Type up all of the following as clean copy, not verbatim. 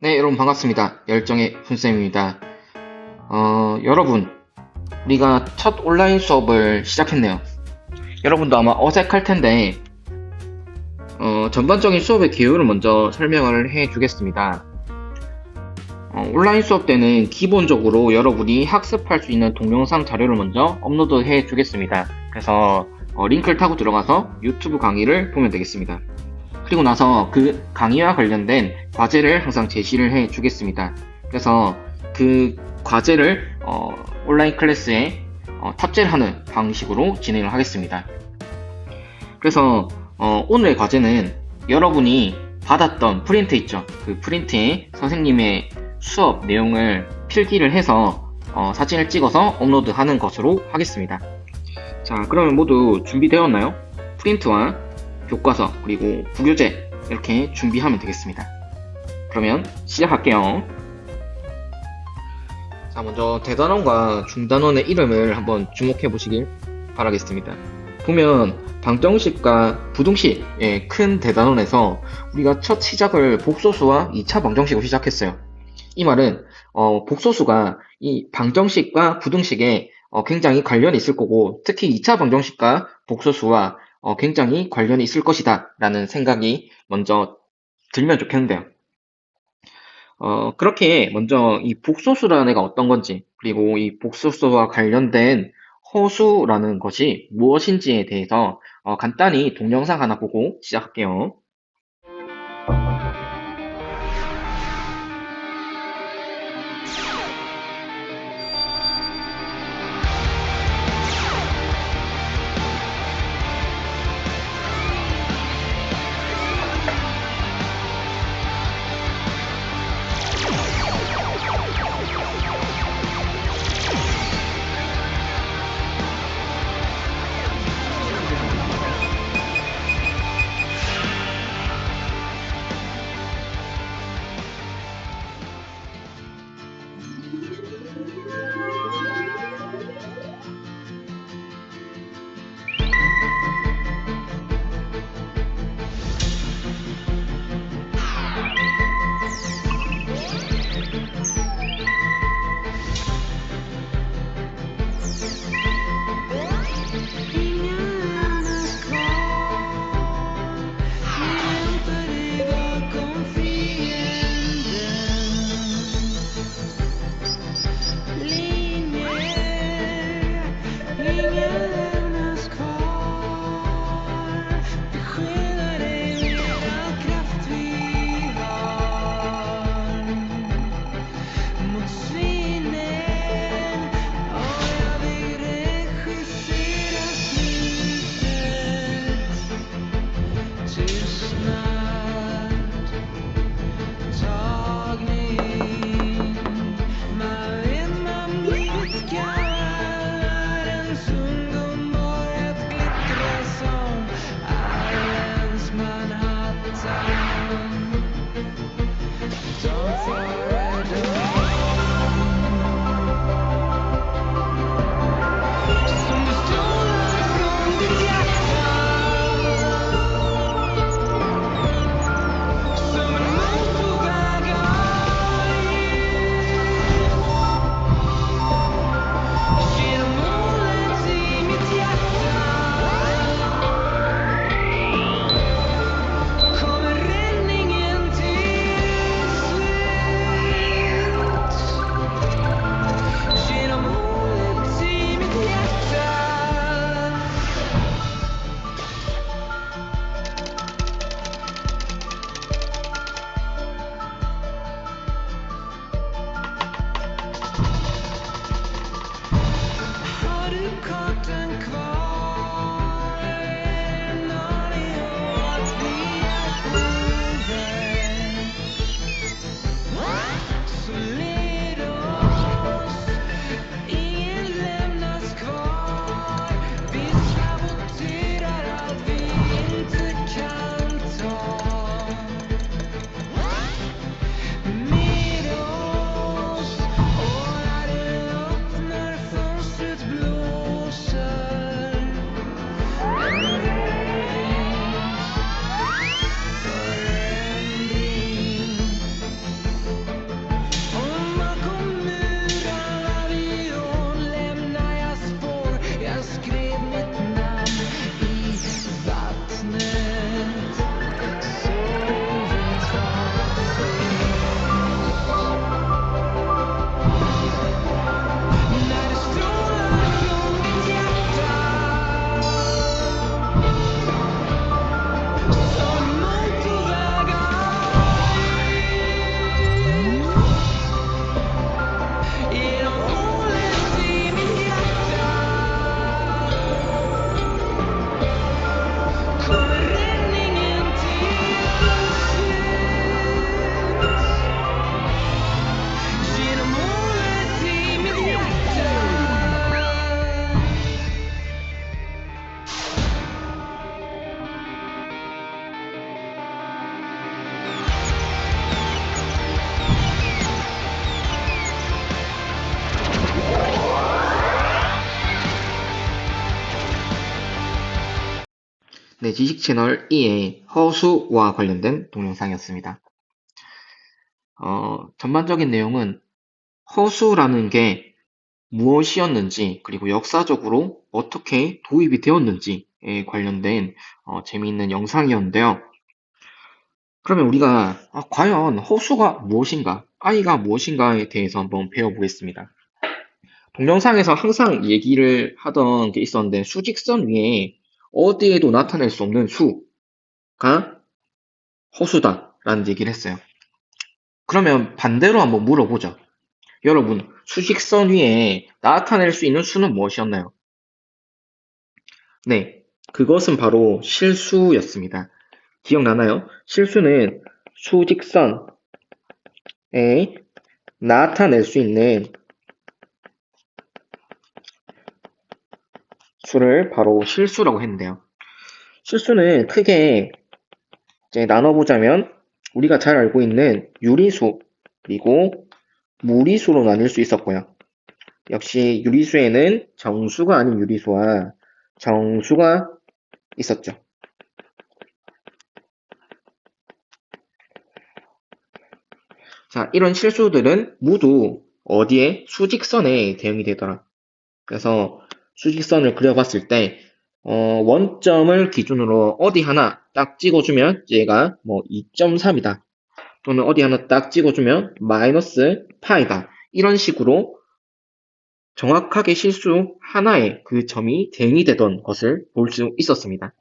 네, 여러분 반갑습니다. 열정의 훈쌤입니다. 여러분, 우리가 첫 온라인 수업을 시작했네요. 여러분도 아마 어색할 텐데, 전반적인 수업의 개요를 먼저 설명을 해 주겠습니다. 온라인 수업 때는 기본적으로 여러분이 학습할 수 있는 동영상 자료를 먼저 업로드 해 주겠습니다. 그래서 링크를 타고 들어가서 유튜브 강의를 보면 되겠습니다. 그리고 나서 그 강의와 관련된 과제를 항상 제시를 해 주겠습니다. 그래서 그 과제를 온라인 클래스에 탑재를 하는 방식으로 진행을 하겠습니다. 그래서 오늘의 과제는 여러분이 받았던 프린트 있죠. 그 프린트에 선생님의 수업 내용을 필기를 해서 사진을 찍어서 업로드하는 것으로 하겠습니다. 자, 그러면 모두 준비되었나요? 프린트와 교과서 그리고 부교재 이렇게 준비하면 되겠습니다. 그러면 시작할게요. 자, 먼저 대단원과 중단원의 이름을 한번 주목해 보시길 바라겠습니다. 보면 방정식과 부등식의 큰 대단원에서 우리가 첫 시작을 복소수와 2차 방정식으로 시작했어요. 이 말은 복소수가 이 방정식과 부등식에 굉장히 관련이 있을 거고, 특히 2차 방정식과 복소수와 굉장히 관련이 있을 것이다 라는 생각이 먼저 들면 좋겠는데요. 그렇게 먼저 이 복소수라는 애가 어떤 건지, 그리고 이 복소수와 관련된 허수라는 것이 무엇인지에 대해서 간단히 동영상 하나 보고 시작할게요. 네, 지식 채널 2의 허수와 관련된 동영상이었습니다. 전반적인 내용은 허수라는 게 무엇이었는지, 그리고 역사적으로 어떻게 도입이 되었는지에 관련된 재미있는 영상이었는데요. 그러면 우리가 과연 허수가 무엇인가, 아이가 무엇인가에 대해서 한번 배워보겠습니다. 동영상에서 항상 얘기를 하던 게 있었는데, 수직선 위에 어디에도 나타낼 수 없는 수가 허수다라는 얘기를 했어요. 그러면 반대로 한번 물어보죠. 여러분, 수직선 위에 나타낼 수 있는 수는 무엇이었나요? 네, 그것은 바로 실수였습니다. 기억나나요? 실수는 수직선에 나타낼 수 있는 수를 바로 실수라고 했는데요. 실수는 크게 이제 나눠보자면 우리가 잘 알고 있는 유리수 그리고 무리수로 나뉠 수 있었고요. 역시 유리수에는 정수가 아닌 유리수와 정수가 있었죠. 자, 이런 실수들은 모두 어디에? 수직선에 대응이 되더라. 그래서 수직선을 그려봤을 때 원점을 기준으로 어디 하나 딱 찍어주면 얘가 뭐 2.3이다. 또는 어디 하나 딱 찍어주면 마이너스 파이다. 이런 식으로 정확하게 실수 하나에 그 점이 대응이 되던 것을 볼 수 있었습니다.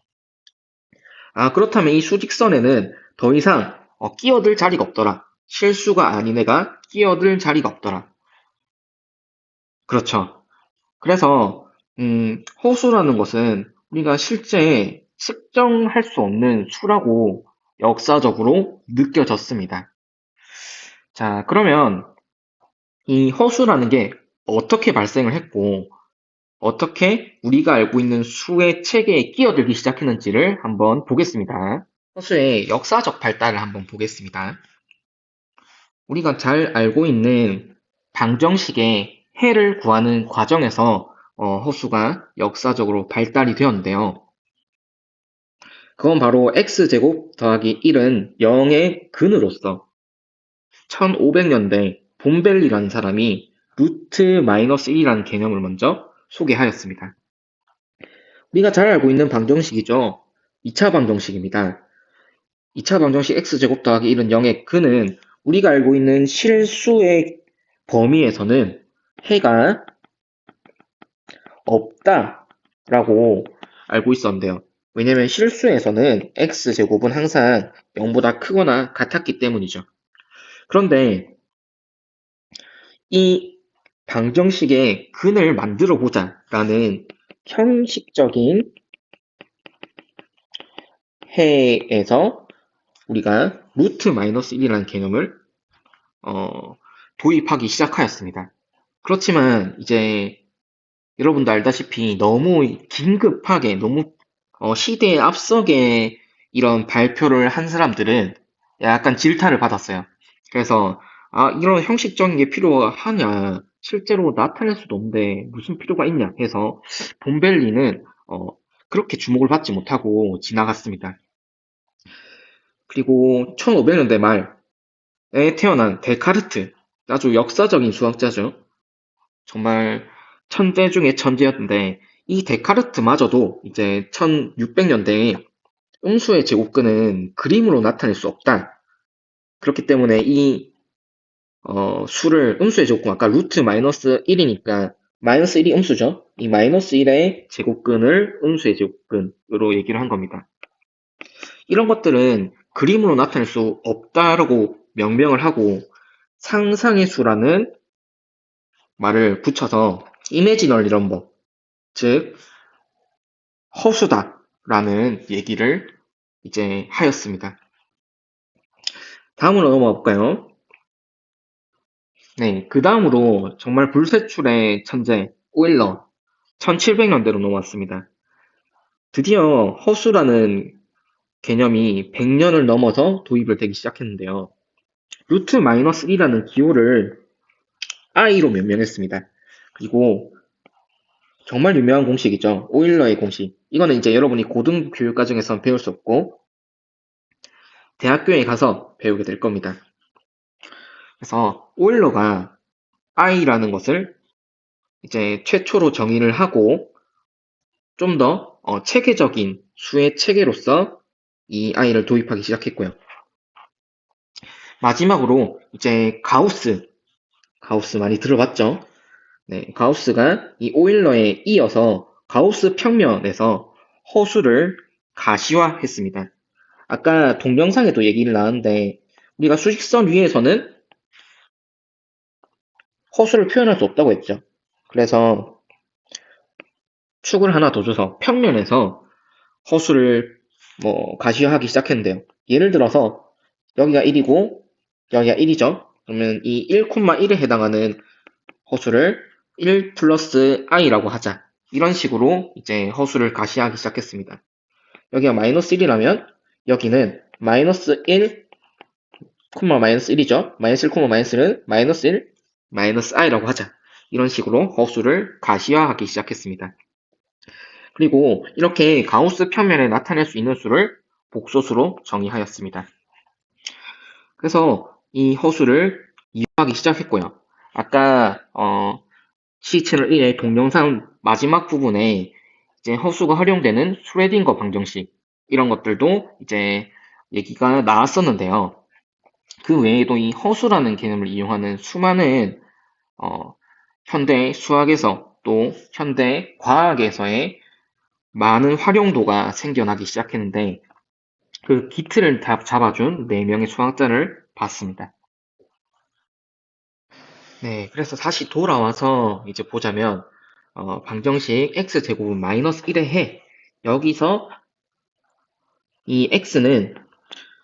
그렇다면 이 수직선에는 더 이상 끼어들 자리가 없더라. 실수가 아닌 애가 끼어들 자리가 없더라. 그렇죠. 그래서 허수라는 것은 우리가 실제 측정할 수 없는 수라고 역사적으로 느껴졌습니다. 자, 그러면 이 허수라는 게 어떻게 발생을 했고 어떻게 우리가 알고 있는 수의 체계에 끼어들기 시작했는지를 한번 보겠습니다. 허수의 역사적 발달을 한번 보겠습니다. 우리가 잘 알고 있는 방정식의 해를 구하는 과정에서 허수가 역사적으로 발달이 되었는데요. 그건 바로 x제곱 더하기 1은 0의 근으로서 1500년대 봄벨리라는 사람이 루트 마이너스 1이라는 개념을 먼저 소개하였습니다. 우리가 잘 알고 있는 방정식이죠. 2차 방정식입니다. 2차 방정식 x제곱 더하기 1은 0의 근은 우리가 알고 있는 실수의 범위에서는 해가 없다라고 알고 있었는데요. 왜냐면 실수에서는 x제곱은 항상 0보다 크거나 같았기 때문이죠. 그런데 이 방정식의 근을 만들어 보자라는 형식적인 해에서 우리가 루트 마이너스 1이라는 개념을 도입하기 시작하였습니다. 그렇지만 이제 여러분도 알다시피 너무 긴급하게 너무 시대에 앞서게 이런 발표를 한 사람들은 약간 질타를 받았어요. 그래서 이런 형식적인 게 필요하냐, 실제로 나타낼 수도 없는데 무슨 필요가 있냐 해서 본벨리는 그렇게 주목을 받지 못하고 지나갔습니다. 그리고 1500년대 말에 태어난 데카르트, 아주 역사적인 수학자죠. 정말 천재 중에 천재였는데 이 데카르트마저도 이제 1600년대에 음수의 제곱근은 그림으로 나타낼 수 없다. 그렇기 때문에 이 수를 음수의 제곱근, 아까 루트 마이너스 1이니까 마이너스 1이 음수죠. 이 마이너스 1의 제곱근을 음수의 제곱근으로 얘기를 한 겁니다. 이런 것들은 그림으로 나타낼 수 없다라고 명명을 하고 상상의 수라는 말을 붙여서 이미지널 넘버, 즉 허수다라는 얘기를 이제 하였습니다. 다음으로 넘어가 볼까요? 네, 그 다음으로 정말 불세출의 천재 오일러 1700년대로 넘어왔습니다. 드디어 허수라는 개념이 100년을 넘어서 도입을 되기 시작했는데요. 루트 마이너스 1이라는 기호를 i로 명명했습니다. 그리고 정말 유명한 공식이죠. 오일러의 공식. 이거는 이제 여러분이 고등 교육 과정에서 배울 수 없고 대학교에 가서 배우게 될 겁니다. 그래서 오일러가 i라는 것을 이제 최초로 정의를 하고 좀 더 체계적인 수의 체계로서 이 i를 도입하기 시작했고요. 마지막으로 이제 가우스 많이 들어봤죠? 네, 가우스가 이 오일러에 이어서 가우스 평면에서 허수를 가시화했습니다. 아까 동영상에도 얘기를 나왔는데 우리가 수직선 위에서는 허수를 표현할 수 없다고 했죠. 그래서 축을 하나 더 줘서 평면에서 허수를 가시화하기 시작했는데요. 예를 들어서 여기가 1이고 여기가 1이죠. 그러면 이 1,1에 해당하는 허수를 1 플러스 i라고 하자. 이런 식으로 이제 허수를 가시하기 시작했습니다. 여기가 마이너스 1이라면 여기는 마이너스 1, 마이너스 1이죠. 마이너스 1, 마이너스 1은 마이너스 1, 마이너스 i라고 하자. 이런 식으로 허수를 가시화하기 시작했습니다. 그리고 이렇게 가우스 평면에 나타낼 수 있는 수를 복소수로 정의하였습니다. 그래서 이 허수를 이용하기 시작했고요. 아까 C 채널 1의 동영상 마지막 부분에 이제 허수가 활용되는 슈레딩거 방정식 이런 것들도 이제 얘기가 나왔었는데요. 그 외에도 이 허수라는 개념을 이용하는 수많은 현대 수학에서 또 현대 과학에서의 많은 활용도가 생겨나기 시작했는데 그 기틀을 다 잡아준 4명의 수학자를 봤습니다. 네, 그래서 다시 돌아와서 이제 보자면 방정식 x제곱은 마이너스 1의 해 여기서 이 x는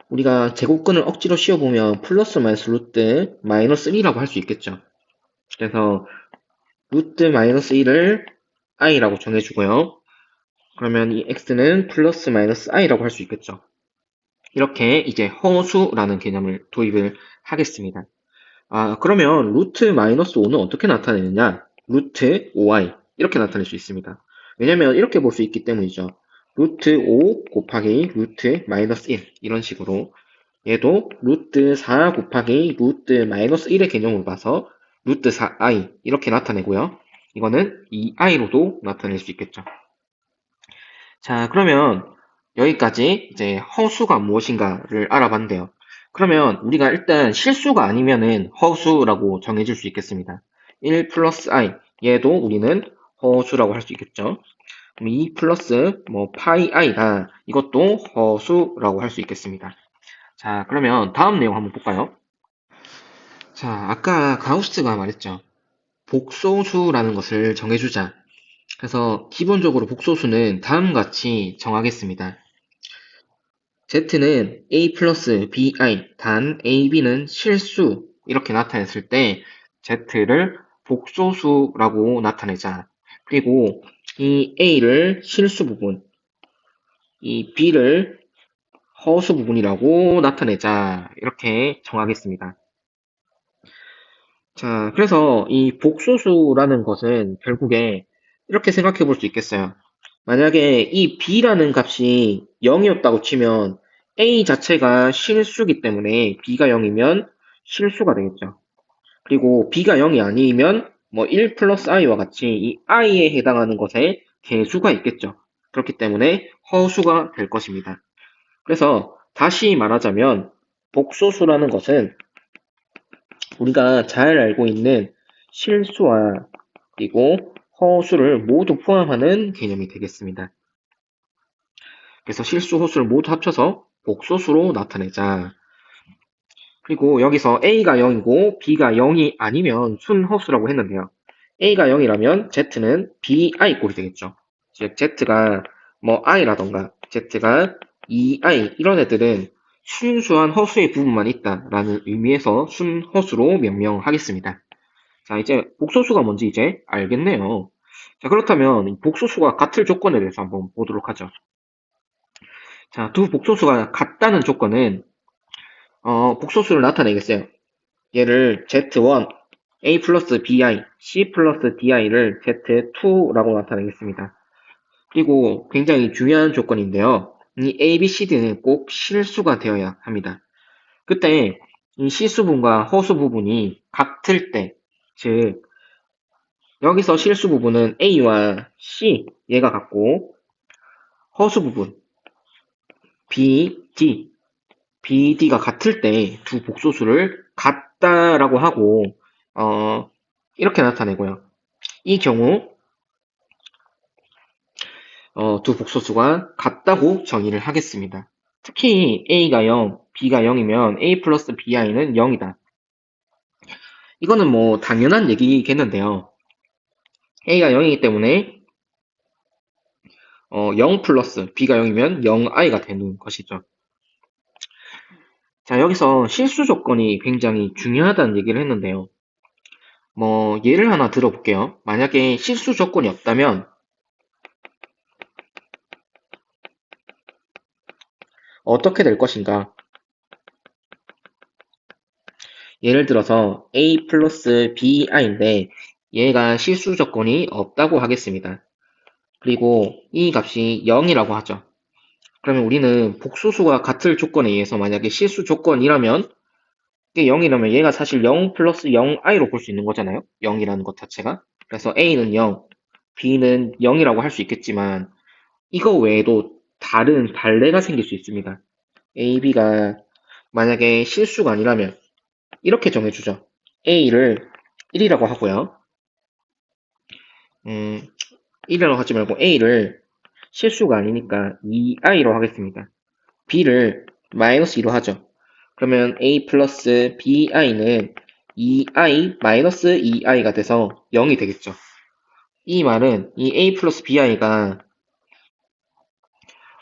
우리가 제곱근을 억지로 씌워보면 플러스 마이너스 루트 마이너스 1이라고 할 수 있겠죠. 그래서 루트 마이너스 1을 i라고 정해주고요. 그러면 이 x는 플러스 마이너스 i라고 할 수 있겠죠. 이렇게 이제 허수라는 개념을 도입을 하겠습니다. 그러면 루트 마이너스 5는 어떻게 나타내느냐? 루트 5i 이렇게 나타낼 수 있습니다. 왜냐면 이렇게 볼 수 있기 때문이죠. 루트 5 곱하기 루트 마이너스 1 이런 식으로 얘도 루트 4 곱하기 루트 마이너스 1의 개념으로 봐서 루트 4i 이렇게 나타내고요. 이거는 2i로도 나타낼 수 있겠죠. 자, 그러면 여기까지 이제 허수가 무엇인가를 알아봤는데요. 그러면 우리가 일단 실수가 아니면은 허수라고 정해질 수 있겠습니다. 1 플러스 i 얘도 우리는 허수라고 할 수 있겠죠. 그럼 2 플러스 파이 i다 이것도 허수라고 할 수 있겠습니다. 자, 그러면 다음 내용 한번 볼까요? 자, 아까 가우스가 말했죠. 복소수라는 것을 정해주자. 그래서 기본적으로 복소수는 다음과 같이 정하겠습니다. Z는 A 플러스 BI, 단 AB는 실수 이렇게 나타냈을 때 Z를 복소수라고 나타내자. 그리고 이 A를 실수 부분, 이 B를 허수 부분이라고 나타내자. 이렇게 정하겠습니다. 자, 그래서 이 복소수라는 것은 결국에 이렇게 생각해 볼 수 있겠어요. 만약에 이 b라는 값이 0이었다고 치면 a 자체가 실수기 때문에 b가 0이면 실수가 되겠죠. 그리고 b가 0이 아니면 1 플러스 i와 같이 이 i에 해당하는 것에 개수가 있겠죠. 그렇기 때문에 허수가 될 것입니다. 그래서 다시 말하자면 복소수라는 것은 우리가 잘 알고 있는 실수와 그리고 허수를 모두 포함하는 개념이 되겠습니다. 그래서 실수, 허수를 모두 합쳐서 복소수로 나타내자. 그리고 여기서 A가 0이고 B가 0이 아니면 순허수라고 했는데요. A가 0이라면 Z는 BI 꼴이 되겠죠. 즉 Z가 I라던가 Z가 2I 이런 애들은 순수한 허수의 부분만 있다라는 의미에서 순허수로 명명하겠습니다. 자, 이제 복소수가 뭔지 이제 알겠네요. 자, 그렇다면 복소수가 같을 조건에 대해서 한번 보도록 하죠. 자, 두 복소수가 같다는 조건은 복소수를 나타내겠어요. 얘를 Z1, A 플러스 BI, C 플러스 DI를 Z2라고 나타내겠습니다. 그리고 굉장히 중요한 조건인데요. 이 A, B, C, D는 꼭 실수가 되어야 합니다. 그때 이 시수 부분과 허수 부분이 같을 때, 즉 여기서 실수 부분은 A와 C 얘가 같고 허수 부분 B, D, B, D가 같을 때 두 복소수를 같다라고 하고 이렇게 나타내고요. 이 경우 두 복소수가 같다고 정의를 하겠습니다. 특히 A가 0, B가 0이면 A 플러스 BI는 0이다. 이거는 뭐 당연한 얘기겠는데요. A가 0이기 때문에 0 플러스 B가 0이면 0i가 되는 것이죠. 자, 여기서 실수 조건이 굉장히 중요하다는 얘기를 했는데요. 뭐 예를 하나 들어볼게요. 만약에 실수 조건이 없다면 어떻게 될 것인가? 예를 들어서 A 플러스 BI인데 얘가 실수 조건이 없다고 하겠습니다. 그리고 이 값이 0이라고 하죠. 그러면 우리는 복소수가 같을 조건에 의해서 만약에 실수 조건이라면 이게 0이라면 얘가 사실 0 플러스 0i로 볼 수 있는 거잖아요. 0이라는 것 자체가. 그래서 A는 0, B는 0이라고 할 수 있겠지만 이거 외에도 다른 반례가 생길 수 있습니다. A, B가 만약에 실수가 아니라면 이렇게 정해주죠. A를 1이라고 하고요. 1이라고 하지 말고 A를 실수가 아니니까 2i로 하겠습니다. B를 마이너스 2로 하죠. 그러면 A 플러스 BI는 2i 마이너스 2i가 돼서 0이 되겠죠. 이 말은 이 A 플러스 BI가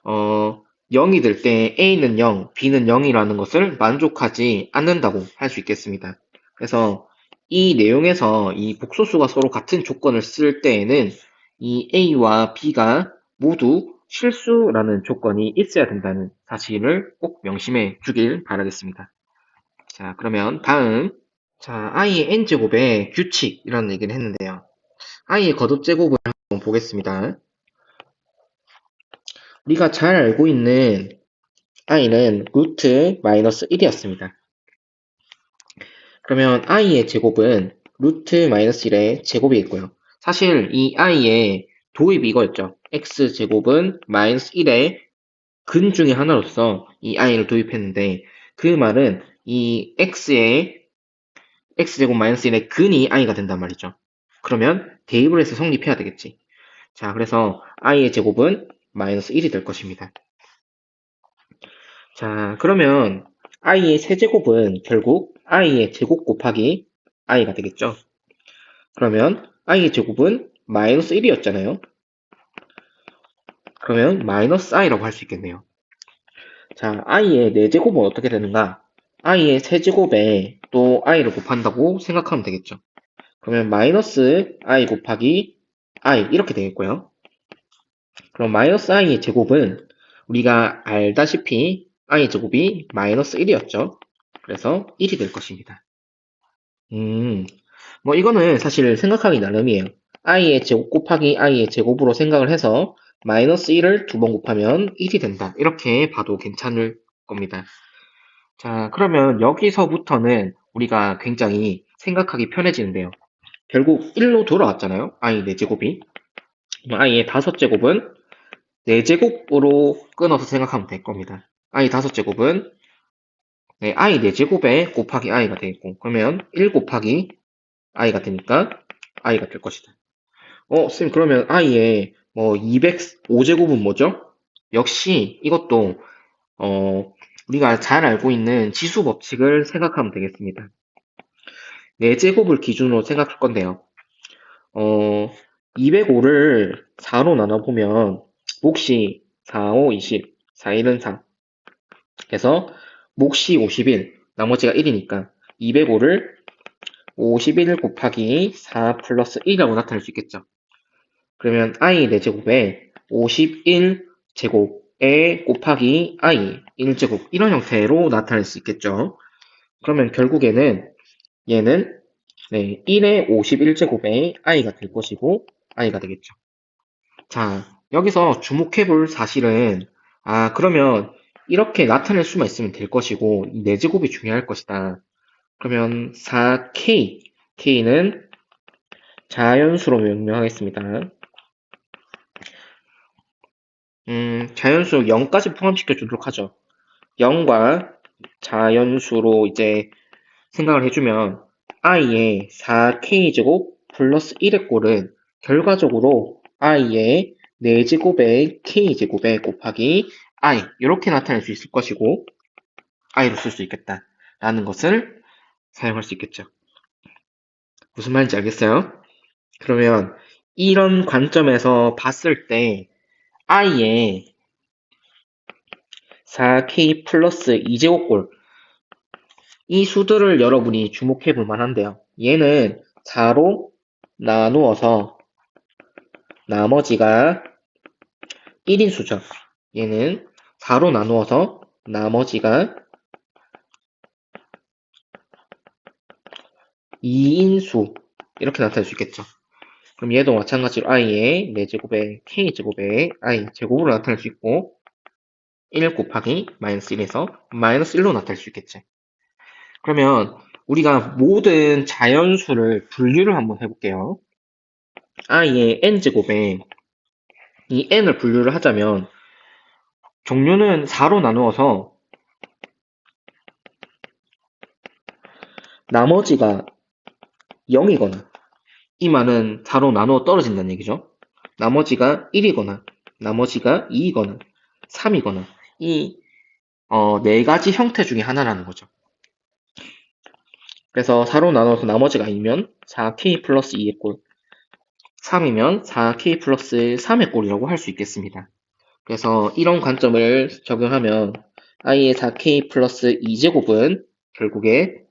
0이 될 때 A는 0, B는 0이라는 것을 만족하지 않는다고 할 수 있겠습니다. 그래서 이 내용에서 이 복소수가 서로 같은 조건을 쓸 때에는 이 A와 B가 모두 실수라는 조건이 있어야 된다는 사실을 꼭 명심해 주길 바라겠습니다. 자, 그러면 다음. 자, i의 n제곱의 규칙이라는 얘기를 했는데요. i의 거듭제곱을 한번 보겠습니다. 우리가 잘 알고 있는 i는 루트 마이너스 1이었습니다. 그러면 i의 제곱은 루트 마이너스 1의 제곱이겠고요. 사실 이 i의 도입이 이거였죠. x제곱은 마이너스 1의 근 중에 하나로서 이 i를 도입했는데 그 말은 이 x제곱 마이너스 1의 근이 i가 된단 말이죠. 그러면 대입을 해서 성립해야 되겠지. 자, 그래서 i의 제곱은 마이너스 1이 될 것입니다. 자, 그러면 i의 세제곱은 결국 i의 제곱 곱하기 i가 되겠죠. 그러면 i의 제곱은 마이너스 1이었잖아요. 그러면 마이너스 i라고 할 수 있겠네요. 자, i의 4제곱은 어떻게 되는가? i의 세제곱에 또 i를 곱한다고 생각하면 되겠죠. 그러면 마이너스 i 곱하기 i 이렇게 되겠고요. 그럼 마이너스 i의 제곱은 우리가 알다시피 i의 제곱이 마이너스 1이었죠. 그래서 1이 될 것입니다. 뭐 이거는 사실 생각하기 나름이에요. i의 제곱 곱하기 i의 제곱으로 생각을 해서 마이너스 1을 두 번 곱하면 1이 된다. 이렇게 봐도 괜찮을 겁니다. 자, 그러면 여기서부터는 우리가 굉장히 생각하기 편해지는데요. 결국 1로 돌아왔잖아요. i 4제곱이. i의 5제곱은 4제곱으로 끊어서 생각하면 될 겁니다. i 5제곱은 네, i 4제곱에 곱하기 i가 되겠고 그러면 1 곱하기 i가 되니까 i가 될 것이다. 쌤 그러면 i의 뭐 205제곱은 뭐죠? 역시 이것도 우리가 잘 알고 있는 지수 법칙을 생각하면 되겠습니다. 4제곱을 기준으로 생각할 건데요. 205를 4로 나눠보면 몫이 4, 5, 20, 4, 1은 4. 그래서 몫이 51, 나머지가 1이니까 205를 51 곱하기 4 플러스 1이라고 나타낼 수 있겠죠. 그러면 i 4제곱에 51제곱에 곱하기 i 1제곱 이런 형태로 나타낼 수 있겠죠. 그러면 결국에는 얘는 네, 1의 51제곱의 i가 될 것이고 i가 되겠죠. 자, 여기서 주목해볼 사실은 그러면 이렇게 나타낼 수만 있으면 될 것이고 이 4제곱이 중요할 것이다. 그러면 4k, k는 자연수로 명명하겠습니다. 자연수 0까지 포함시켜 주도록 하죠. 0과 자연수로 이제 생각을 해주면 i의 4k제곱 플러스 1의 꼴은 결과적으로 i의 4제곱의 k제곱에 곱하기 i 이렇게 나타낼 수 있을 것이고 i로 쓸 수 있겠다 라는 것을 사용할 수 있겠죠. 무슨 말인지 알겠어요? 그러면 이런 관점에서 봤을 때 i의 4k 플러스 2제곱꼴 이 수들을 여러분이 주목해 볼 만한데요. 얘는 4로 나누어서 나머지가 1인 수죠. 얘는 4로 나누어서 나머지가 2인 수 이렇게 나타낼 수 있겠죠. 그럼 얘도 마찬가지로 i의 4제곱에 k제곱에 i 제곱으로 나타낼 수 있고 1 곱하기 마이너스 1에서 마이너스 1로 나타낼 수 있겠지. 그러면 우리가 모든 자연수를 분류를 한번 해볼게요. i의 n제곱에 이 n을 분류를 하자면 종류는 4로 나누어서 나머지가 0이거나 이 말은 4로 나누어 떨어진다는 얘기죠. 나머지가 1이거나 나머지가 2이거나 3이거나 이 네 가지 형태 중에 하나라는 거죠. 그래서 4로 나눠서 나머지가 아니면 4k 플러스 2의 꼴, 3이면 4k 플러스 3의 꼴이라고 할 수 있겠습니다. 그래서 이런 관점을 적용하면 i의 4k 플러스 2제곱은 결국에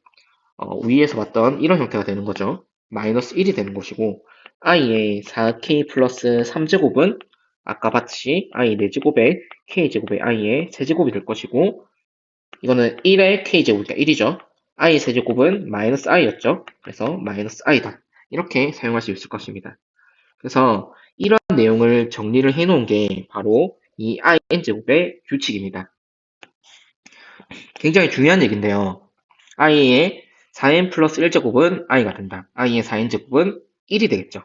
위에서 봤던 이런 형태가 되는 거죠. 마이너스 1이 되는 것이고 i의 4k 플러스 3제곱은 아까 봤듯이 i 4제곱에 k제곱에 i의 세제곱이 될 것이고 이거는 1의 k제곱이니까 1이죠. i 세제곱은 마이너스 i였죠. 그래서 마이너스 i다. 이렇게 사용할 수 있을 것입니다. 그래서 이런 내용을 정리를 해놓은 게 바로 이 in제곱의 규칙입니다. 굉장히 중요한 얘기인데요. i의 4n 플러스 1제곱은 i가 된다. i의 4n제곱은 1이 되겠죠.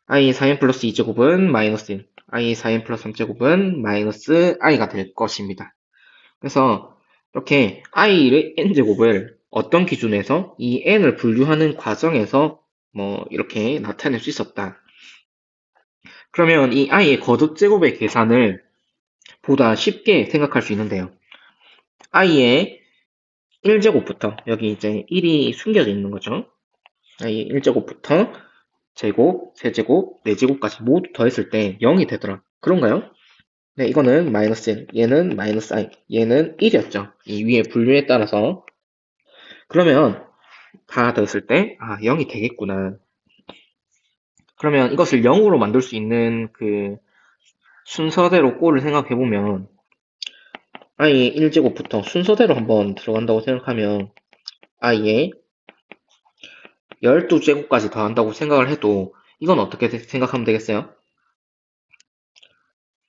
i의 4n 플러스 2제곱은 마이너스 1, i의 4n 플러스 3제곱은 마이너스 i가 될 것입니다. 그래서 이렇게 i의 n제곱을 어떤 기준에서 이 n을 분류하는 과정에서 뭐 이렇게 나타낼 수 있었다. 그러면 이 i의 거듭제곱의 계산을 보다 쉽게 생각할 수 있는데요. i의 1제곱부터 여기 이제 1이 숨겨져 있는 거죠. i의 1제곱부터 제곱, 세제곱, 4제곱까지 모두 더했을 때 0이 되더라. 그런가요? 네, 이거는 마이너스 1, 얘는 마이너스 i, 얘는 1이었죠. 이 위에 분류에 따라서. 그러면 다 더했을 때 0이 되겠구나. 그러면 이것을 0으로 만들 수 있는 그 순서대로 꼴을 생각해보면 i의 1제곱부터 순서대로 한번 들어간다고 생각하면 i의 12제곱까지 더한다고 생각을 해도 이건 어떻게 생각하면 되겠어요?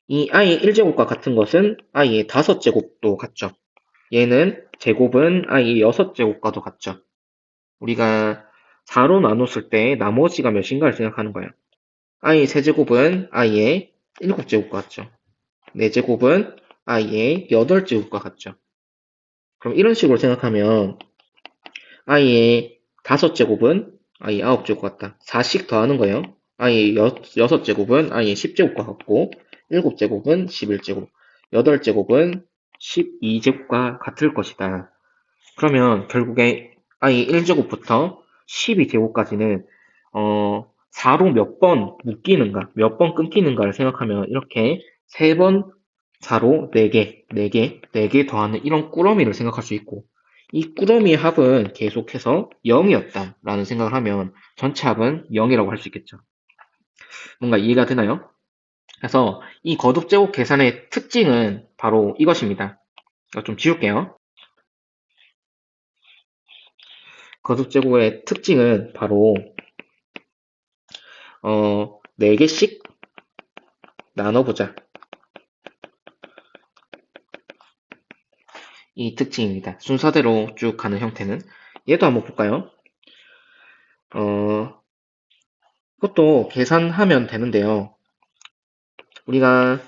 이 i의 1제곱과 같은 것은 i의 5제곱도 같죠. 얘는 제곱은 i의 6제곱과도 같죠. 우리가 4로 나눴을 때 나머지가 몇인가를 생각하는 거예요. i의 세제곱은 i의 7제곱과 같죠. 4제곱은 i의 8제곱과 같죠. 그럼 이런 식으로 생각하면 i의 5제곱은 i의 9제곱 같다. 4씩 더하는 거예요. i의 6제곱은 i의 10제곱과 같고 7제곱은 11제곱, 8제곱은 12제곱과 같을 것이다. 그러면 결국에 i의 1제곱부터 12제곱까지는 4로 몇 번 묶이는가, 몇 번 끊기는가를 생각하면 이렇게 3번 4로 4개, 4개, 4개 더하는 이런 꾸러미를 생각할 수 있고 이 꾸러미의 합은 계속해서 0이었다 라는 생각을 하면 전체 합은 0이라고 할 수 있겠죠. 뭔가 이해가 되나요? 그래서 이 거듭제곱 계산의 특징은 바로 이것입니다. 이거 좀 지울게요. 거듭제곱의 특징은 바로 4개씩 나눠보자. 이 특징입니다. 순서대로 쭉 가는 형태는. 얘도 한번 볼까요? 그것도 계산하면 되는데요. 우리가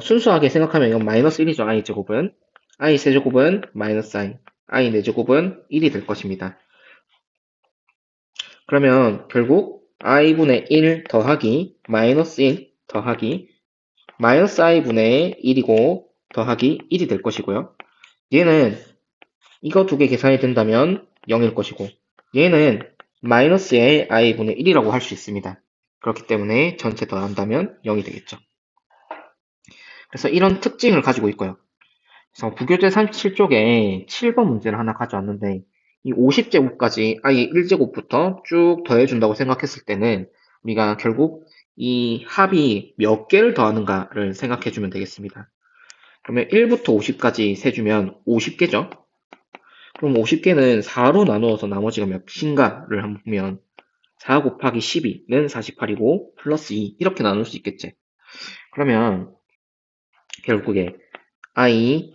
순수하게 생각하면 이건 마이너스 1이죠. i제곱은. i 세제곱은 마이너스 i 4제곱은 1이 될 것입니다. 그러면 결국 i분의 1 더하기 마이너스 1 더하기 마이너스 i분의 1이고 더하기 1이 될 것이고요. 얘는 이거 두 개 계산이 된다면 0일 것이고 얘는 마이너스의 i분의 1이라고 할 수 있습니다. 그렇기 때문에 전체 더한다면 0이 되겠죠. 그래서 이런 특징을 가지고 있고요. 그래서 부교재 37쪽에 7번 문제를 하나 가져왔는데 이 50제곱까지 i 1제곱부터 쭉 더해준다고 생각했을 때는 우리가 결국 이 합이 몇 개를 더하는가를 생각해주면 되겠습니다. 그러면 1부터 50까지 세주면 50개죠. 그럼 50개는 4로 나누어서 나머지가 몇인가를 한번 보면 4 곱하기 12는 48이고 플러스 2 이렇게 나눌 수 있겠지. 그러면 결국에 i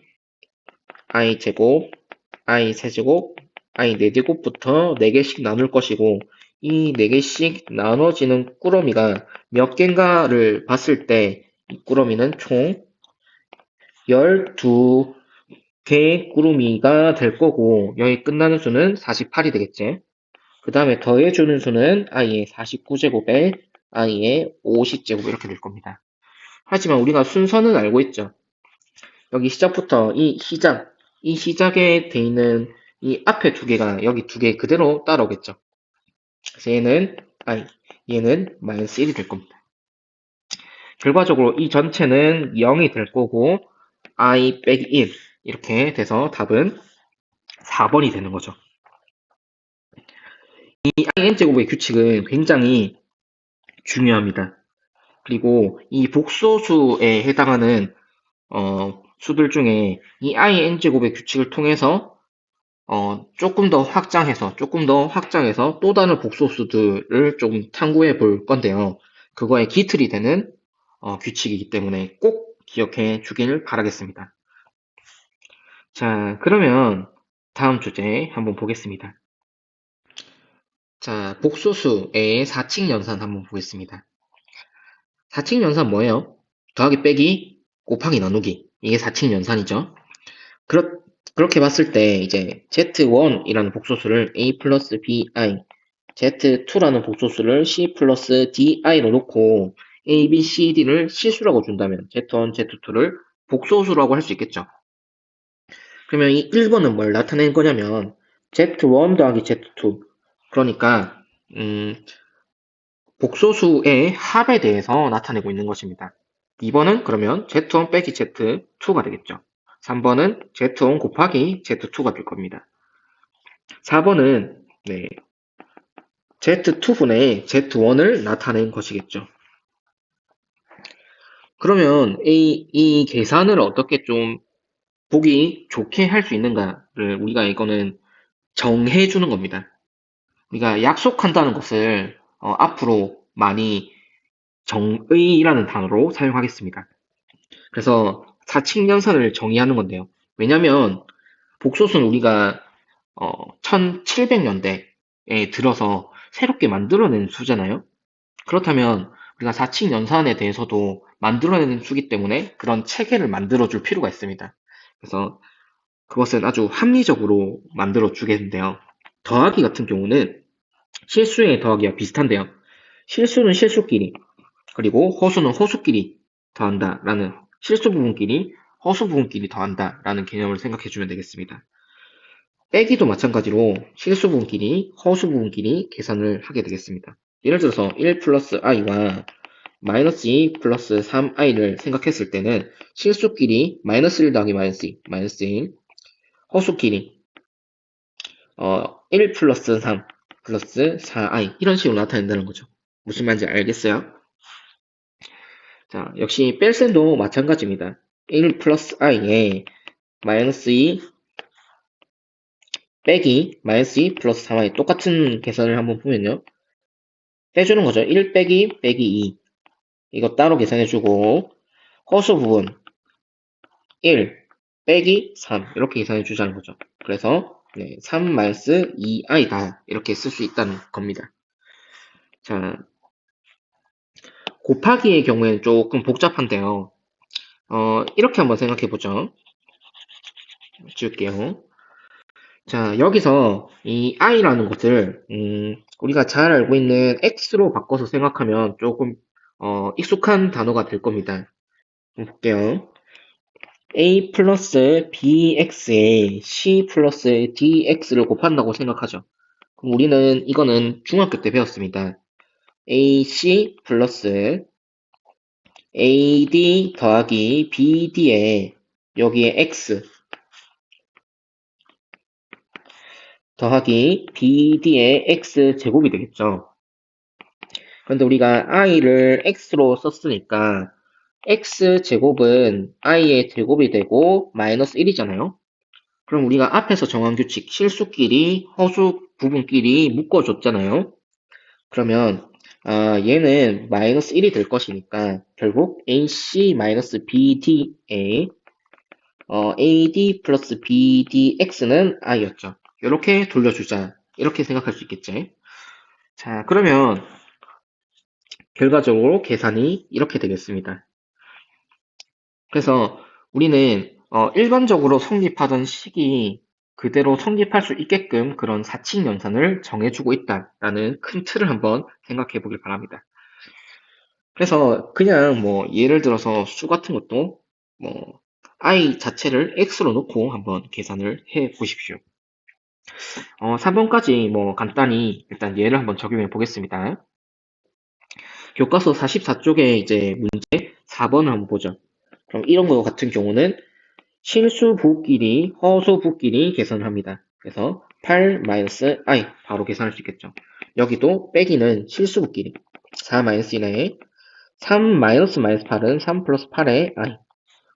제곱, i 세제곱, i 4제곱부터 4개씩 나눌 것이고 이 4개씩 나눠지는 꾸러미가 몇 개인가를 봤을 때 이 꾸러미는 총 12개의 꾸러미가 될 거고 여기 끝나는 수는 48이 되겠지. 그 다음에 더해주는 수는 i의 49제곱에 i의 50제곱 이렇게 될 겁니다. 하지만 우리가 순서는 알고 있죠. 여기 시작부터 이 시작에 돼 있는 이 앞에 두 개가 여기 두 개 그대로 따라오겠죠. 그래서 얘는 i, 얘는 마이너스 1이 될 겁니다. 결과적으로 이 전체는 0이 될 거고 i 빼기 1 이렇게 돼서 답은 4번이 되는 거죠. 이 in제곱의 규칙은 굉장히 중요합니다. 그리고 이 복소수에 해당하는 수들 중에 이 in제곱의 규칙을 통해서 조금 더 확장해서 또 다른 복소수들을 좀 탐구해 볼 건데요. 그거의 기틀이 되는 규칙이기 때문에 꼭 기억해 주길 바라겠습니다. 자, 그러면 다음 주제 한번 보겠습니다. 자, 복소수의 4칙 연산 한번 보겠습니다. 4칙 연산 뭐예요? 더하기 빼기 곱하기 나누기. 이게 4칙 연산이죠. 그렇게 봤을 때 이제 Z1이라는 복소수를 A 플러스 BI, Z2라는 복소수를 C 플러스 DI로 놓고 A, B, C, D를 실수라고 준다면 Z1, Z2를 복소수라고 할 수 있겠죠. 그러면 이 1번은 뭘 나타낸 거냐면 Z1 더하기 Z2 그러니까 복소수의 합에 대해서 나타내고 있는 것입니다. 2번은 그러면 Z1 빼기 Z2가 되겠죠. 3번은 Z1 곱하기 Z2가 될 겁니다. 4번은 Z2분의 Z1을 나타낸 것이겠죠. 그러면 이 계산을 어떻게 좀 보기 좋게 할 수 있는가를 우리가 이거는 정해주는 겁니다. 우리가 약속한다는 것을 앞으로 많이 정의라는 단어로 사용하겠습니다. 그래서 사칙연산을 정의하는 건데요. 왜냐면 복소수는 우리가 1700년대에 들어서 새롭게 만들어낸 수잖아요. 그렇다면 우리가 사칙연산에 대해서도 만들어내는 수기 때문에 그런 체계를 만들어줄 필요가 있습니다. 그래서 그것은 아주 합리적으로 만들어 주겠는데요. 더하기 같은 경우는 실수의 더하기와 비슷한데요. 실수는 실수끼리, 그리고 허수는 허수끼리 더한다라는 실수 부분끼리, 허수 부분끼리 더한다라는 개념을 생각해 주면 되겠습니다. 빼기도 마찬가지로 실수 부분끼리, 허수 부분끼리 계산을 하게 되겠습니다. 예를 들어서 1 플러스 i와 마이너스 2 플러스 3i를 생각했을 때는 실수끼리 마이너스 1 더하기 마이너스 2, 마이너스 1, 허수끼리 1 플러스 3 플러스 4i 이런 식으로 나타낸다는 거죠. 무슨 말인지 알겠어요? 자, 역시 뺄셈도 마찬가지입니다. 1 플러스 i에 마이너스 2 빼기 마이너스 2 플러스 4y 똑같은 계산을 한번 보면요. 빼주는 거죠. 1 빼기 빼기 2 이거 따로 계산해주고 허수 부분 1 빼기 3 이렇게 계산해 주자는 거죠. 그래서 3 마이너스 2i다 이렇게 쓸 수 있다는 겁니다. 자, 곱하기의 경우에는 조금 복잡한데요. 이렇게 한번 생각해 보죠. 지울게요. 자, 여기서 이 i라는 것을 우리가 잘 알고 있는 x로 바꿔서 생각하면 조금 익숙한 단어가 될 겁니다. 한번 볼게요. a 플러스 bx에 c 플러스 dx를 곱한다고 생각하죠. 그럼 우리는 이거는 중학교 때 배웠습니다. ac 플러스 ad 더하기 bd에 여기에 x 더하기 bd의 x 제곱이 되겠죠. 그런데 우리가 i를 x로 썼으니까 x 제곱은 i의 제곱이 되고 마이너스 1이잖아요. 그럼 우리가 앞에서 정한 규칙 실수끼리 허수 부분끼리 묶어줬잖아요. 그러면 얘는 마이너스 1이 될 것이니까 결국 ac 마이너스 bd의 ad 플러스 bdx는 i였죠. 이렇게 돌려주자. 이렇게 생각할 수 있겠지. 자, 그러면 결과적으로 계산이 이렇게 되겠습니다. 그래서 우리는 일반적으로 성립하던 식이 그대로 성립할 수 있게끔 그런 사칙 연산을 정해주고 있다라는 큰 틀을 한번 생각해 보길 바랍니다. 그래서 그냥 뭐 예를 들어서 수 같은 것도 뭐 i 자체를 x로 놓고 한번 계산을 해 보십시오. 3번까지 뭐 간단히 일단 예를 한번 적용해 보겠습니다. 교과서 44쪽에 이제 문제 4번을 한번 보죠. 그럼 이런 거 같은 경우는 실수부끼리 허수부끼리 계산을 합니다. 그래서 8-i 바로 계산할 수 있겠죠. 여기도 빼기는 실수부끼리 4-1에 3-8은 3 플러스 8의 i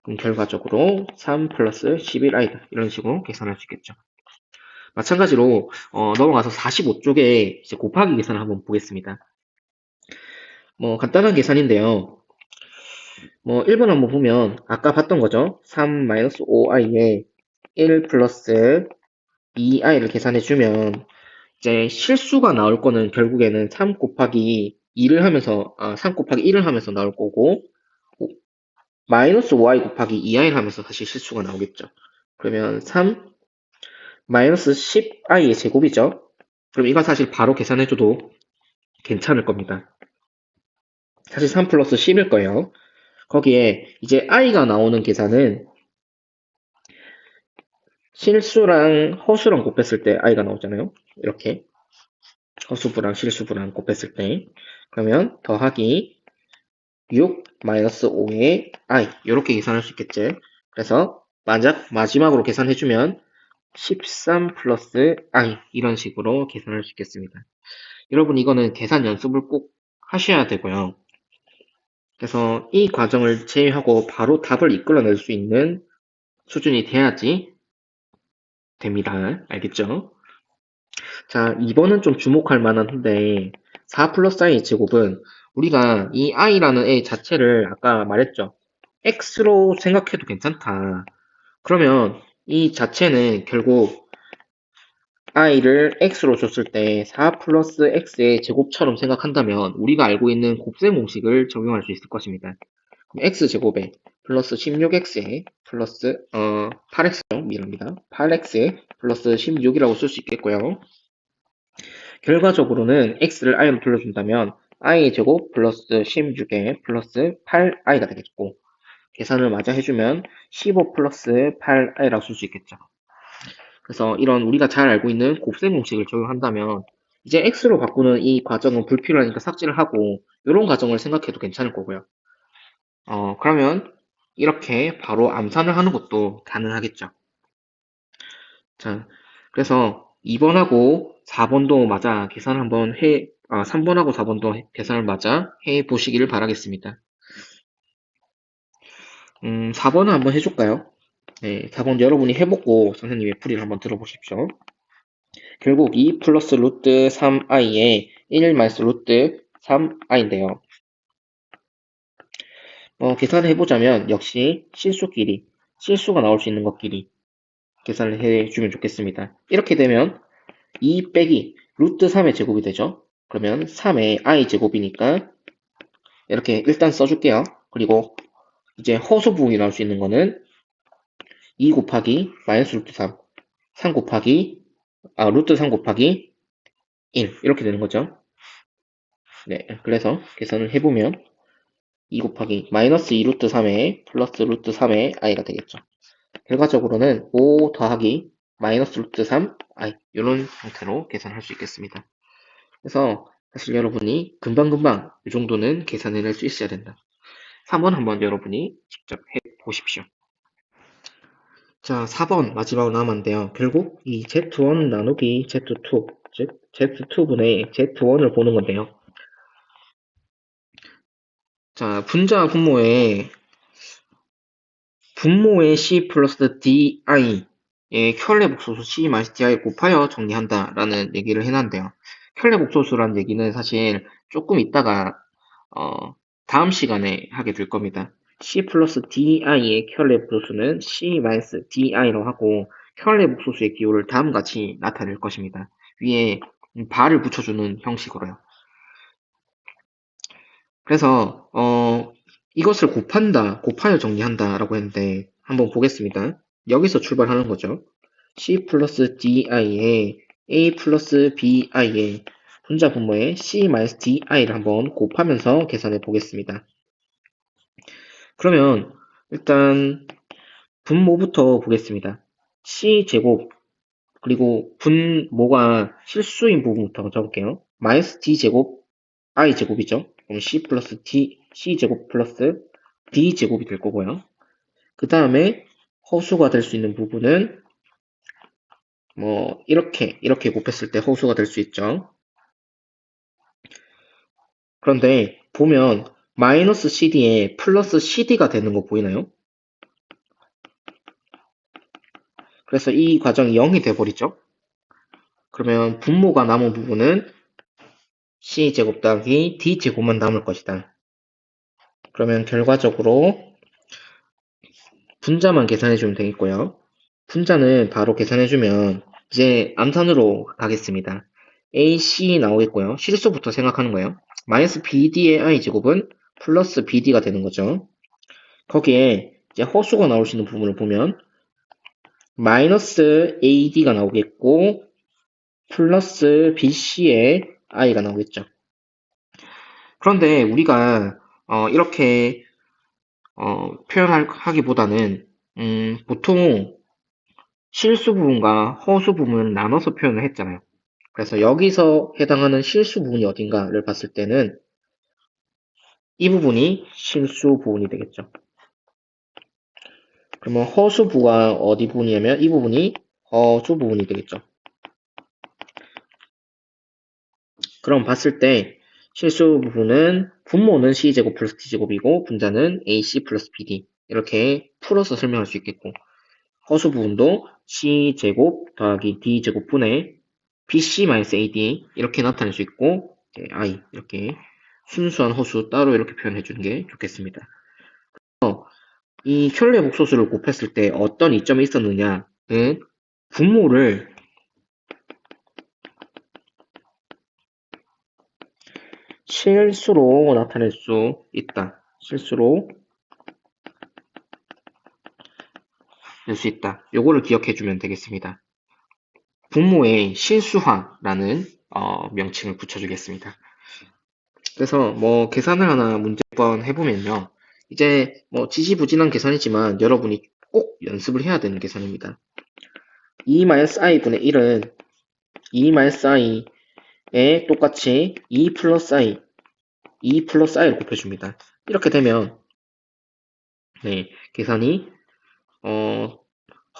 그럼 결과적으로 3 플러스 11i다 이런 식으로 계산할 수 있겠죠. 마찬가지로 넘어가서 45쪽에 이제 곱하기 계산을 한번 보겠습니다. 뭐 간단한 계산인데요. 뭐 1번 한번 보면 아까 봤던 거죠. 3-5i에 1 플러스 2i를 계산해 주면 이제 실수가 나올 거는 결국에는 3 곱하기 2를 하면서 3 곱하기 1을 하면서 나올 거고 마이너스 5i 곱하기 2i를 하면서 다시 실수가 나오겠죠. 그러면 3 마이너스 10i의 제곱이죠. 그럼 이건 사실 바로 계산해줘도 괜찮을 겁니다. 사실 3 플러스 10일 거예요. 거기에 이제 i가 나오는 계산은 실수랑 허수랑 곱했을 때 i가 나오잖아요. 이렇게 허수부랑 실수부랑 곱했을 때 그러면 더하기 6 마이너스 5의 i 이렇게 계산할 수 있겠지. 그래서 만약 마지막으로 계산해주면 13 플러스 i 이런 식으로 계산할 수 있겠습니다. 여러분 이거는 계산 연습을 꼭 하셔야 되고요. 그래서 이 과정을 제외하고 바로 답을 이끌어낼 수 있는 수준이 돼야지 됩니다. 알겠죠? 자, 2번은 좀 주목할 만한데 4 플러스 i 제곱은 우리가 이 i라는 애 자체를 아까 말했죠. x로 생각해도 괜찮다. 그러면 이 자체는 결국 i를 x로 줬을 때 4 플러스 x의 제곱처럼 생각한다면 우리가 알고 있는 곱셈 공식을 적용할 수 있을 것입니다. x제곱에 플러스 16x에 플러스 8x요. 미안합니다. 8x에 플러스 16이라고 쓸 수 있겠고요. 결과적으로는 x를 i로 돌려준다면 i의 제곱 플러스 16에 플러스 8i가 되겠고 계산을 마저 해주면 15 플러스 8i라고 쓸 수 있겠죠. 그래서 이런 우리가 잘 알고 있는 곱셈 공식을 적용한다면 이제 x로 바꾸는 이 과정은 불필요하니까 삭제를 하고 이런 과정을 생각해도 괜찮을 거고요. 그러면 이렇게 바로 암산을 하는 것도 가능하겠죠. 자, 그래서 2번하고 4번도 맞아 계산 한번 3번하고 4번도 계산을 맞아 해 보시기를 바라겠습니다. 4번은 한번 해줄까요? 네, 4번 여러분이 해보고 선생님의 풀이를 한번 들어보십시오. 결국 2 플러스 루트 3i의 1 마이너스 루트 3i인데요. 계산을 해보자면 역시 실수끼리, 실수가 나올 수 있는 것끼리 계산을 해주면 좋겠습니다. 이렇게 되면 2 빼기 루트 3의 제곱이 되죠. 그러면 3의 i 제곱이니까 이렇게 일단 써줄게요. 그리고 이제 허수 부분이 나올 수 있는 거는 2 곱하기 마이너스 루트 3, 3 곱하기 루트 3 곱하기 1 이렇게 되는 거죠. 네, 그래서 계산을 해보면 2 곱하기 마이너스 2 루트 3의 플러스 루트 3의 i가 되겠죠. 결과적으로는 5 더하기 마이너스 루트 3i 이런 형태로 계산할 수 있겠습니다. 그래서 사실 여러분이 금방금방 이 정도는 계산해낼 수 있어야 된다. 3번 한번 여러분이 직접 해보십시오. 자, 4번 마지막으로 남았는데요. 결국 이 Z1 나누기 Z2, 즉 Z2분의 Z1을 보는 건데요. 자, 분자와 분모의 C 플러스 DI의 켤레 복소수 C 마이너스 DI 곱하여 정리한다 라는 얘기를 해놨는데요. 켤레 복소수라는 얘기는 사실 조금 있다가 다음 시간에 하게 될 겁니다. C 플러스 DI의 켤레 복소수는 C 마이너스 DI로 하고 켤레 복소수의 기호를 다음과 같이 나타낼 것입니다. 위에 발을 붙여주는 형식으로요. 그래서 이것을 곱하여 정리한다 라고 했는데 한번 보겠습니다. 여기서 출발하는 거죠. C 플러스 DI에 A 플러스 BI의 분자 분모에 C 마이너스 DI를 한번 곱하면서 계산해 보겠습니다. 그러면 일단 분모부터 보겠습니다. C 제곱 그리고 분모가 실수인 부분부터 적을게요. 마이너스 D 제곱 I 제곱이죠. 그럼 C 플러스 C 제곱 플러스 D 제곱이 될 거고요. 그 다음에 허수가 될 수 있는 부분은 이렇게 곱했을 때 허수가 될 수 있죠. 그런데 보면 마이너스 CD에 플러스 CD가 되는 거 보이나요? 그래서 이 과정이 0이 돼버리죠. 그러면 분모가 남은 부분은 C제곱 더하기 D제곱만 남을 것이다. 그러면 결과적으로 분자만 계산해주면 되겠고요. 분자는 바로 계산해주면 이제 암산으로 가겠습니다. AC 나오겠고요. 실수부터 생각하는 거예요. 마이너스 BD의 I제곱은 플러스 BD가 되는 거죠. 거기에 이제 허수가 나올 수 있는 부분을 보면 마이너스 AD가 나오겠고 플러스 BC의 I가 나오겠죠. 그런데 우리가 이렇게 표현하기보다는 보통 실수 부분과 허수 부분을 나눠서 표현을 했잖아요. 그래서 여기서 해당하는 실수 부분이 어딘가를 봤을 때는 이 부분이 실수 부분이 되겠죠. 그러면 허수 부가 어디 부분이냐면 이 부분이 허수 부분이 되겠죠. 그럼 봤을 때 실수 부분은 분모는 C제곱 플러스 D제곱이고 분자는 AC 플러스 BD 이렇게 풀어서 설명할 수 있겠고 허수 부분도 C제곱 더하기 D제곱분의 BC-AD 이렇게 나타낼 수 있고 I 이렇게 순수한 허수 따로 이렇게 표현해 주는 게 좋겠습니다. 이 켤레 복소수를 곱했을 때 어떤 이점이 있었느냐는 분모를 실수로 나타낼 수 있다. 실수로 낼 수 있다. 요거를 기억해 주면 되겠습니다. 분모에 실수화라는 명칭을 붙여주겠습니다. 그래서 계산을 하나 문제번 해보면요. 이제 지지부진한 계산이지만 여러분이 꼭 연습을 해야 되는 계산입니다. 2-i분의 1은 2-i에 똑같이 2 플러스 i를 곱해줍니다. 이렇게 되면 계산이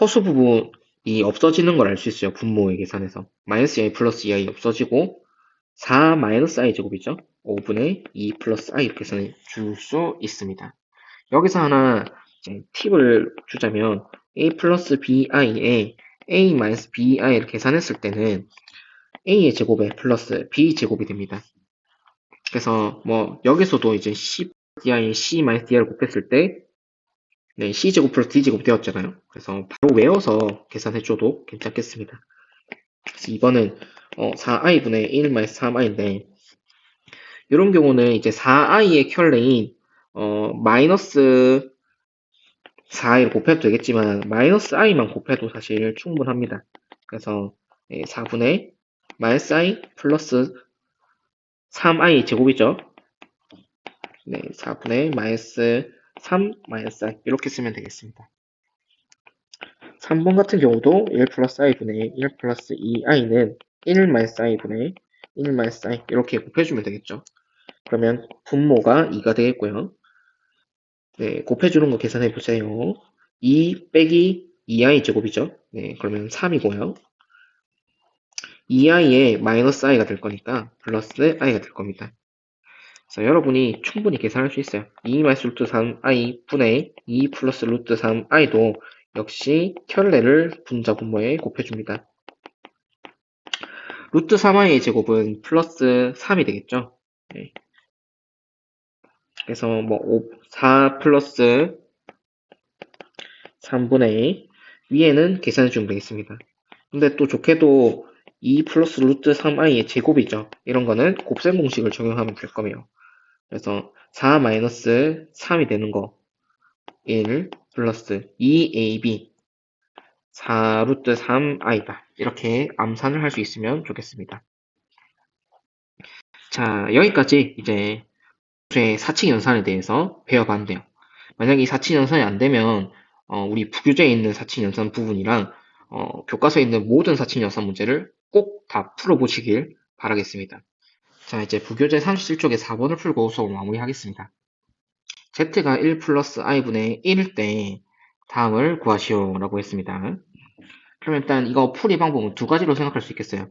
허수 부분이 없어지는 걸 알 수 있어요. 분모의 계산에서 마이너스 i 플러스 2i 없어지고 4 마이너스 i 제곱이죠. 5분의 2 플러스 i 이렇게 계산해 줄 수 있습니다. 여기서 하나 팁을 주자면 a 플러스 bi에 a 마이너스 bi를 계산했을 때는 a의 제곱에 플러스 b 제곱이 됩니다. 그래서 뭐 여기서도 이제 c di c 마이너스 di를 곱했을 때 네, c 제곱 플러스 d 제곱 되었잖아요. 그래서 바로 외워서 계산해줘도 괜찮겠습니다. 그래서 2번은 4i분의 1 마이너스 3i인데 이런 경우는 이제 4i의 켤레인 마이너스 4를 곱해도 되겠지만 마이너스 i만 곱해도 사실 충분합니다. 그래서 4분의 마이너스 i 플러스 3i 제곱이죠. 네, 4분의 마이너스 3 마이너스 i 이렇게 쓰면 되겠습니다. 3번 같은 경우도 1 플러스 i분의 1 플러스 2i는 1 마이너스 i분의 1 마이너스 i 이렇게 곱해주면 되겠죠. 그러면 분모가 2가 되겠고요. 네, 곱해주는 거 계산해 보세요. 2 빼기 2i 제곱이죠. 네, 그러면 3이고요. 2i에 마이너스 i가 될 거니까 플러스 i가 될 겁니다. 그래서 여러분이 충분히 계산할 수 있어요. 2 마이너스 루트 3i 분의 2 플러스 루트 3i도 역시 켤레를 분자 분모에 곱해줍니다. 루트 3i의 제곱은 플러스 3이 되겠죠. 네. 그래서 뭐 4 플러스 3분의 위에는 계산해 주면 되겠습니다. 근데 또 좋게도 2 플러스 루트 3i의 제곱이죠. 이런 거는 곱셈 공식을 적용하면 될 거예요. 그래서 4 마이너스 3이 되는 거 1 플러스 2ab 4 루트 3i다. 이렇게 암산을 할 수 있으면 좋겠습니다. 자, 여기까지 이제 사칙 연산에 대해서 배워봤는데요. 만약 이 사칙 연산이 안 되면 우리 부교재에 있는 사칙 연산 부분이랑 교과서에 있는 모든 사칙 연산 문제를 꼭 다 풀어보시길 바라겠습니다. 자, 이제 부교재 37쪽에 4번을 풀고 수업을 마무리하겠습니다. z가 1 플러스 i분의 1일 때 다음을 구하시오 라고 했습니다. 그럼 일단 이거 풀이 방법은 두 가지로 생각할 수 있겠어요.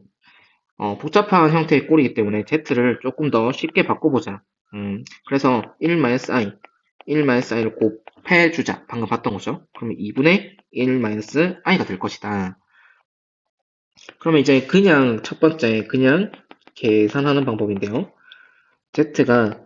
복잡한 형태의 꼴이기 때문에 z를 조금 더 쉽게 바꿔보자. 그래서 1-i, 1-i를 곱해주자. 방금 봤던 거죠. 그러면 2분의 1-i가 될 것이다. 그러면 이제 그냥 첫 번째 그냥 계산하는 방법인데요. z가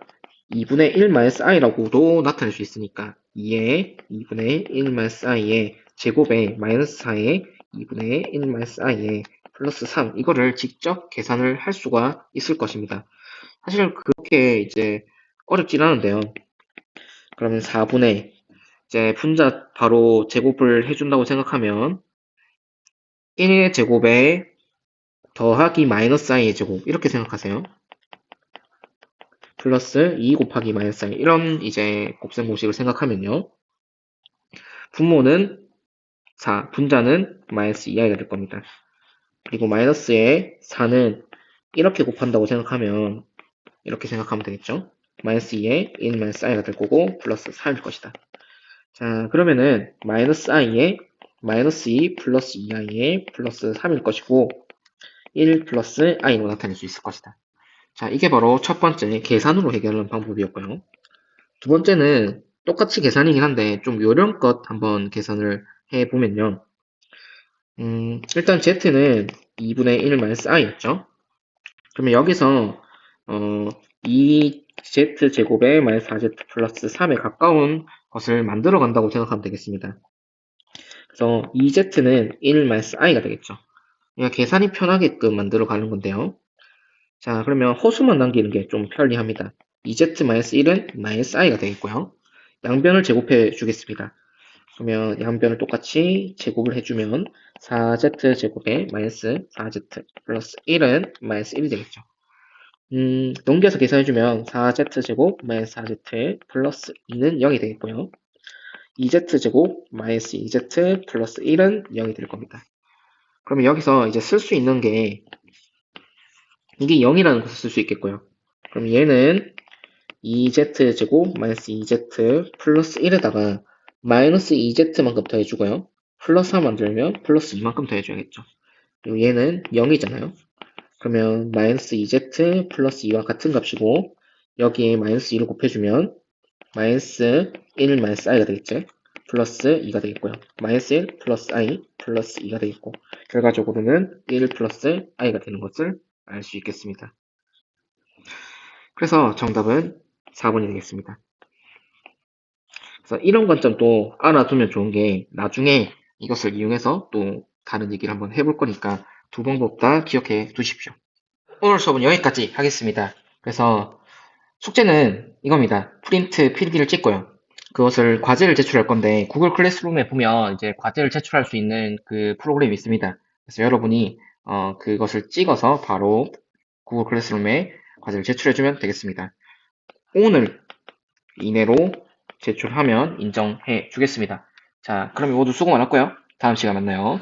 2분의 1-i라고도 나타낼 수 있으니까 2의 2분의 1-i의 제곱에 마이너스 4의 2분의 1-i의 플러스 3 이거를 직접 계산을 할 수가 있을 것입니다. 사실 그렇게 이제 어렵진 않은데요. 그러면 4분의 이제 분자 바로 제곱을 해준다고 생각하면 1의 제곱에 더하기 마이너스 i의 제곱 이렇게 생각하세요. 플러스 2 곱하기 마이너스 i 이런 이제 곱셈 공식을 생각하면요. 분모는 4, 분자는 마이너스 2i가 될 겁니다. 그리고 마이너스에 4는 이렇게 곱한다고 생각하면 이렇게 생각하면 되겠죠. 마이너스 2에 1 마이너스 i가 될 거고 플러스 3일 것이다. 자, 그러면은 마이너스 i에 마이너스 2 플러스 2i에 플러스 3일 것이고 1 플러스 i로 나타낼 수 있을 것이다. 자, 이게 바로 첫 번째 계산으로 해결하는 방법이었고요. 두 번째는 똑같이 계산이긴 한데 좀 요령껏 한번 계산을 해보면요. 일단 z는 2분의 1 마이너스 i였죠. 그러면 여기서 2z 제곱에 마이너스 4z 플러스 3에 가까운 것을 만들어 간다고 생각하면 되겠습니다. 그래서 2z는 1 마이너스 i가 되겠죠. 그러니까 계산이 편하게끔 만들어 가는 건데요. 자, 그러면 호수만 남기는 게 좀 편리합니다. 2z-1은 마이너스 i가 되겠고요. 양변을 제곱해 주겠습니다. 그러면 양변을 똑같이 제곱을 해주면 4z 제곱에 마이너스 4z 플러스 1은 마이너스 1이 되겠죠. 넘겨서 계산해주면 4z 제곱 마이너스 4z 플러스 2는 0이 되겠고요. 2z 제곱 마이너스 2z 플러스 1은 0이 될 겁니다. 그러면 여기서 이제 쓸 수 있는 게 이게 0이라는 것을 쓸 수 있겠고요. 그럼 얘는 2z 제곱 마이너스 2z 플러스 1에다가 마이너스 2z만큼 더해주고요. 플러스 4 만들면 플러스 2만큼 더해줘야겠죠. 그리고 얘는 0이잖아요. 그러면 마이너스 2z 플러스 2와 같은 값이고 여기에 마이너스 2를 곱해주면 마이너스 1 마이너스 i가 되겠죠. 플러스 2가 되겠고요. 마이너스 1 플러스 i 플러스 2가 되겠고 결과적으로는 1 플러스 i가 되는 것을 알 수 있겠습니다. 그래서 정답은 4번이 되겠습니다. 그래서 이런 관점도 알아두면 좋은 게 나중에 이것을 이용해서 또 다른 얘기를 한번 해볼 거니까 두 방법 다 기억해 두십시오. 오늘 수업은 여기까지 하겠습니다. 그래서 숙제는 이겁니다. 프린트 PPT를 찍고요. 그것을 과제를 제출할 건데 구글 클래스룸에 보면 이제 과제를 제출할 수 있는 그 프로그램이 있습니다. 그래서 여러분이 그것을 찍어서 바로 구글 클래스룸에 과제를 제출해주면 되겠습니다. 오늘 이내로 제출하면 인정해 주겠습니다. 자, 그럼 모두 수고 많았고요. 다음 시간에 만나요.